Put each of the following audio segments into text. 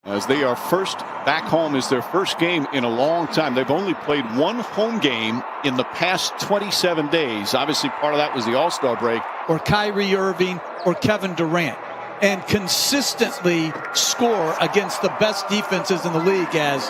as they are first back home. Is their first game in a long time. They've only played one home game in the past 27 days. Obviously, part of that was the All-Star break. Or Kyrie Irving or Kevin Durant. And consistently score against the best defenses in the league as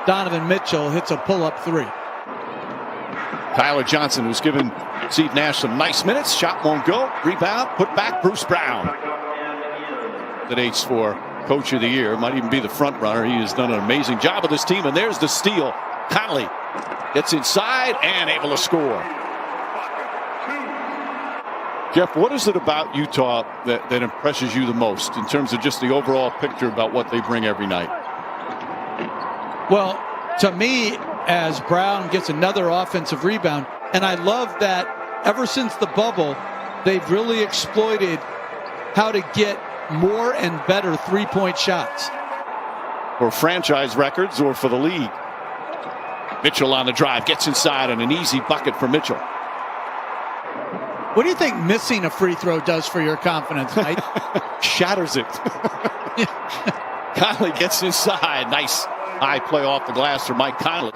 Donovan Mitchell hits a pull-up three. Tyler Johnson, who's given Steve Nash some nice minutes. Shot won't go. Rebound, put back, Bruce Brown. That aids for Coach of the Year. Might even be the front runner. He has done an amazing job with this team. And there's the steal. Conley gets inside and able to score. Jeff, what is it about Utah that impresses you the most in terms of just the overall picture about what they bring every night? Well, to me, as Brown gets another offensive rebound, and I love that ever since the bubble, they've really exploited how to get more and better three-point shots. For franchise records or for the league. Mitchell on the drive, gets inside, and an easy bucket for Mitchell. What do you think missing a free throw does for your confidence, Mike? Shatters it. Conley gets inside. Nice high play off the glass for Mike Conley.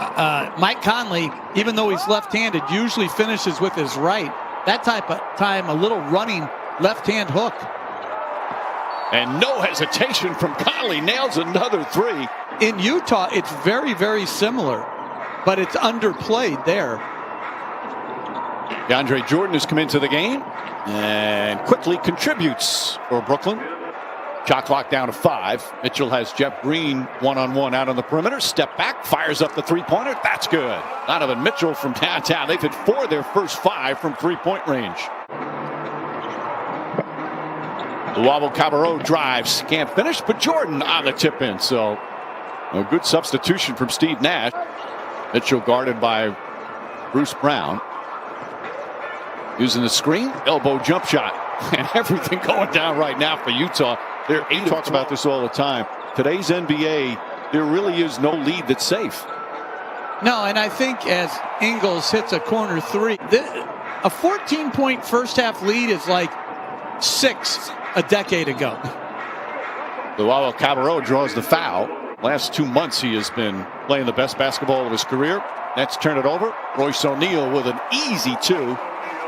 Mike Conley, even though he's left-handed, usually finishes with his right. That type of time, a little running left-hand hook. And no hesitation from Conley. Nails another three. In Utah, it's very, very similar, but it's underplayed there. DeAndre Jordan has come into the game and quickly contributes for Brooklyn. Shot clock down to 5. Mitchell has Jeff Green one-on-one out on the perimeter. Step back, fires up the three-pointer. That's good. Donovan Mitchell from downtown. They've hit 4 of their first 5 from three-point range. Luavo Cabarro drives. Can't finish, but Jordan on the tip-in. So a good substitution from Steve Nash. Mitchell guarded by Bruce Brown. Using the screen, elbow jump shot, and everything going down right now for Utah. They're 8. Talks about this all the time. Today's NBA, there really is no lead that's safe. No, and I think as Ingles hits a corner three, a 14-point first-half lead is like 6 a decade ago. Luavo Cabarro draws the foul. Last 2 months, he has been playing the best basketball of his career. Nets turn it over. Royce O'Neal with an easy 2.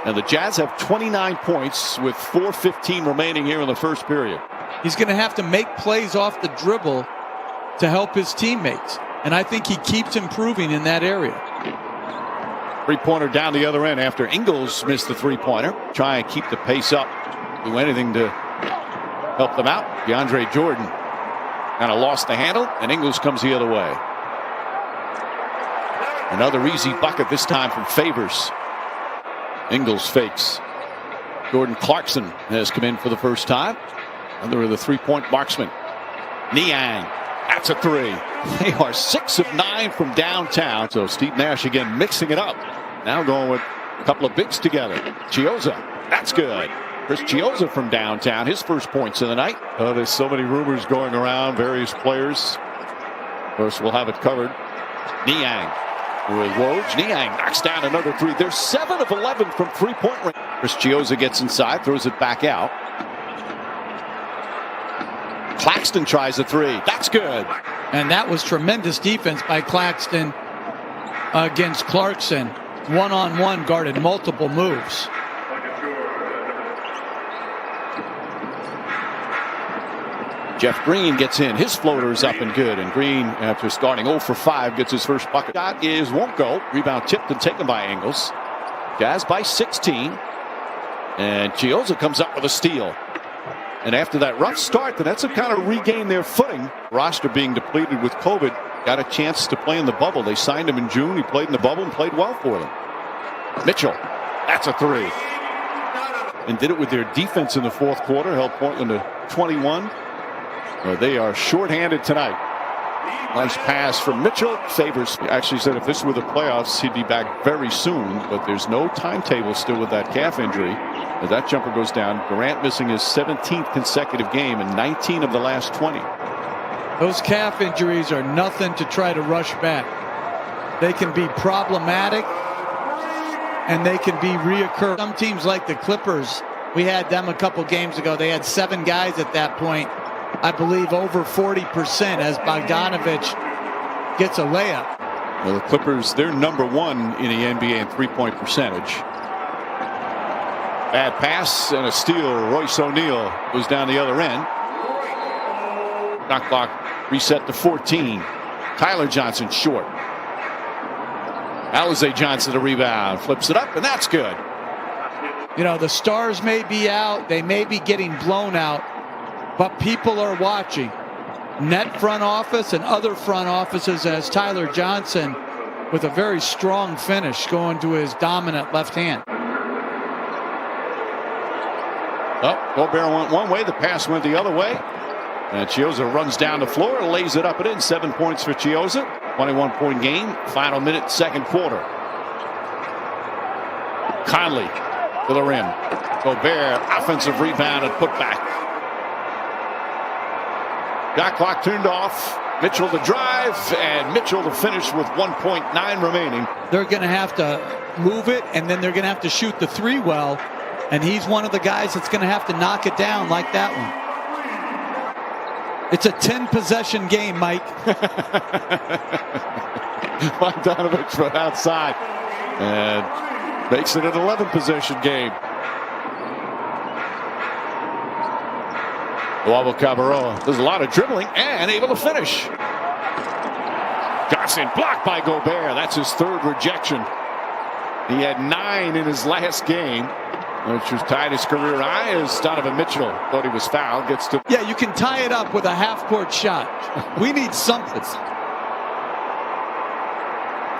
And the Jazz have 29 points with 4:15 remaining here in the first period. He's going to have to make plays off the dribble to help his teammates. And I think he keeps improving in that area. Three-pointer down the other end after Ingles missed the three-pointer. Try and keep the pace up. Do anything to help them out. DeAndre Jordan kind of lost the handle, and Ingles comes the other way. Another easy bucket, this time from Favors. Ingles fakes. Jordan Clarkson has come in for the first time. Another of the three-point marksmen. Niang. That's a 3. They are 6 of 9 from downtown. So Steve Nash again mixing it up. Now going with a couple of bigs together. Chiozza. That's good. Chris Chiozza from downtown. His first points of the night. Oh, there's so many rumors going around. Various players. Of course, we'll have it covered. Niang. With Woj, Niang knocks down another 3. They're 7 of 11 from three-point range. Chris Chiozza gets inside, throws it back out. Claxton tries a 3. That's good. And that was tremendous defense by Claxton against Clarkson. One-on-one guarded multiple moves. Jeff Green gets in. His floater is up and good. And Green, after starting 0 for 5, gets his first bucket. Shot won't go. Rebound tipped and taken by Ingles. Jazz by 16. And Chiozza comes up with a steal. And after that rough start, the Nets have kind of regained their footing. Roster being depleted with COVID. Got a chance to play in the bubble. They signed him in June. He played in the bubble and played well for them. Mitchell. That's a 3. And did it with their defense in the fourth quarter. Held Portland to 21. They are shorthanded tonight. Nice pass from Mitchell. Favors actually said if this were the playoffs, he'd be back very soon. But there's no timetable still with that calf injury. As that jumper goes down, Durant missing his 17th consecutive game and 19 of the last 20. Those calf injuries are nothing to try to rush back. They can be problematic, and they can be reoccurring. Some teams like the Clippers, we had them a couple games ago. They had 7 guys at that point I believe, over 40% as Bogdanovich gets a layup. Well, the Clippers, they're number 1 in the NBA in three-point percentage. Bad pass and a steal. Royce O'Neal was down the other end. Shot clock reset to 14. Tyler Johnson short. Alize Johnson the rebound. Flips it up, and that's good. You know, the stars may be out. They may be getting blown out. But people are watching. Net front office and other front offices as Tyler Johnson with a very strong finish going to his dominant left hand. Oh, Gobert went one way. The pass went the other way. And Chiozza runs down the floor, lays it up and in. 7 points for Chiozza. 21-point game. Final minute, second quarter. Conley to the rim. Gobert, offensive rebound and put back. Shot clock turned off. Mitchell to drive, and Mitchell to finish with 1.9 remaining. They're going to have to move it, and then they're going to have to shoot the three well. And he's one of the guys that's going to have to knock it down like that one. It's a 10-possession game, Mike. Bogdanovich from outside and makes it an 11-possession game. Luavo Cabarrot does a lot of dribbling and able to finish. Johnson blocked by Gobert. That's his third rejection. He had 9 in his last game, which was tied his career high as Donovan Mitchell thought he was fouled. Gets to. Yeah, you can tie it up with a half-court shot. We need something.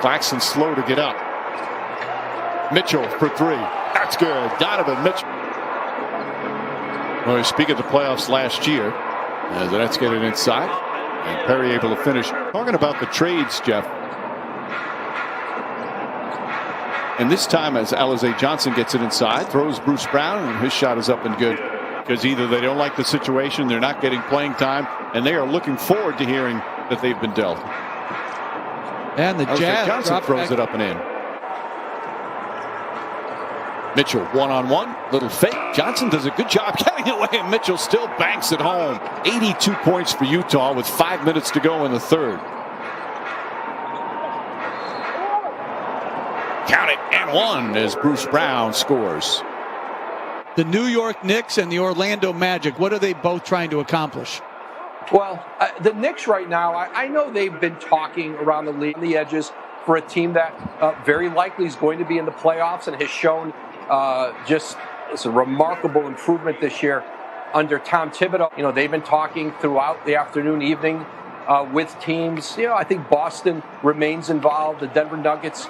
Claxton slow to get up. Mitchell for 3. That's good. Donovan Mitchell. Well, we speak of the playoffs last year as the Nets get it inside and Perry able to finish. Talking about the trades, Jeff. And this time as Alize Johnson gets it inside, throws Bruce Brown, and his shot is up and good. Because either they don't like the situation, they're not getting playing time, and they are looking forward to hearing that they've been dealt. And the Jazz Johnson throws it up and in. Mitchell one-on-one, little fake. Johnson does a good job getting away, and Mitchell still banks it home. 82 points for Utah with 5 minutes to go in the third. Count it, and 1 as Bruce Brown scores. The New York Knicks and the Orlando Magic, what are they both trying to accomplish? Well, the Knicks right now, I know they've been talking around the league, the edges, for a team that very likely is going to be in the playoffs and has shown just it's a remarkable improvement this year under Tom Thibodeau. You know, they've been talking throughout the afternoon, evening with teams. You know, I think Boston remains involved. The Denver Nuggets,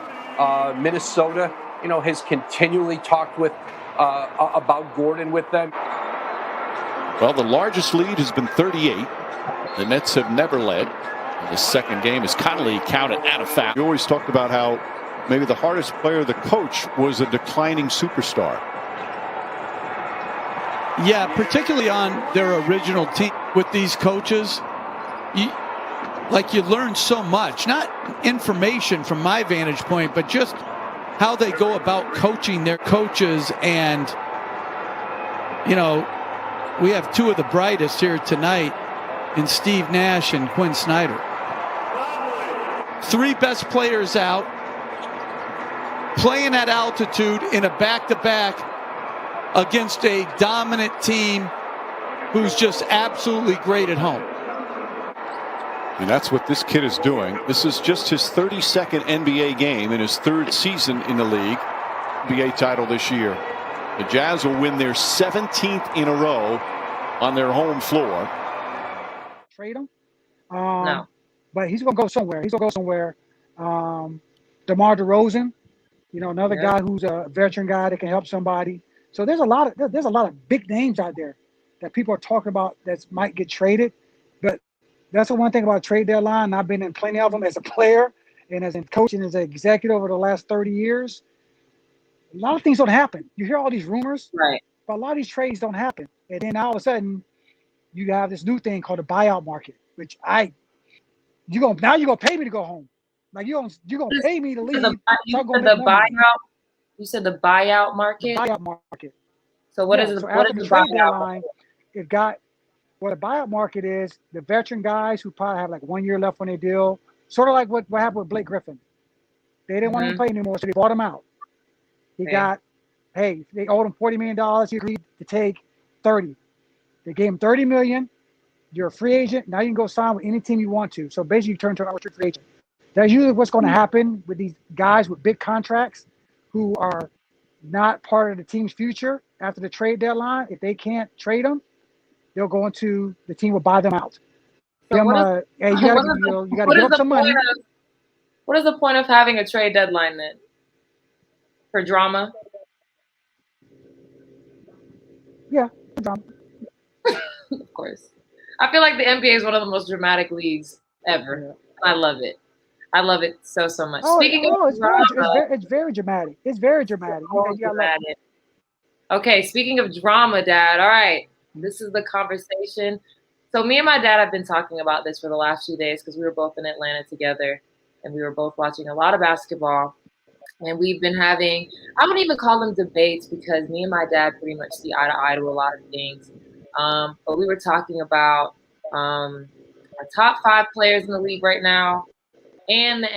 Minnesota, you know, has continually talked with about Gordon with them. Well, the largest lead has been 38. The Nets have never led. And the second game is Conley counted and a foul. We always talked about how maybe the hardest player, the coach, was a declining superstar. Yeah, particularly on their original team with these coaches. You learn so much, not information from my vantage point, but just how they go about coaching their coaches. And, you know, we have 2 of the brightest here tonight in Steve Nash and Quinn Snyder. 3 best players out, playing at altitude in a back-to-back against a dominant team who's just absolutely great at home. And that's what this kid is doing. This is just his 32nd NBA game in his 3rd season in the league. NBA title this year. The Jazz will win their 17th in a row on their home floor. Trade him? No. But he's going to go somewhere. He's going to go somewhere. DeMar DeRozan, you know, another guy who's a veteran guy that can help somebody. So there's a lot of big names out there that people are talking about that might get traded. But that's the one thing about trade deadline. I've been in plenty of them as a player and as a coach and as an executive over the last 30 years. A lot of things don't happen. You hear all these rumors, Right. but a lot of these trades don't happen. And then all of a sudden, you have this new thing called the buyout market, which you're gonna pay me to go home. Like you're gonna pay me to leave. You said the buyout market. Buyout market. So what is it? So What after is the the trade buyout deadline, market? What a buyout market is, the veteran guys who probably have like 1 year left on their deal, sort of like what happened with Blake Griffin. They didn't want him to play anymore, so they bought him out. He got, hey, they owed him $40 million. He agreed to take 30. They gave him $30 million. You're a free agent. Now you can go sign with any team you want to. So basically, you turn into an unrestricted free agent. That's usually what's going to happen with these guys with big contracts who are not part of the team's future after the trade deadline. If they can't trade them, they'll go into the team will buy them out. So Hey, you got to give up some money. What is the point of having a trade deadline then? For drama? Yeah, drama. Of course. I feel like the NBA is one of the most dramatic leagues ever. Yeah. I love it. I love it so much. It's very dramatic. It's very dramatic. Dramatic. Okay, speaking of drama, Dad. All right, this is the conversation. So me and my dad have been talking about this for the last few days because we were both in Atlanta together, and we were both watching a lot of basketball. And we've been having, I wouldn't even call them debates because me and my dad pretty much see eye to eye to a lot of things. But we were talking about our top 5 players in the league right now and the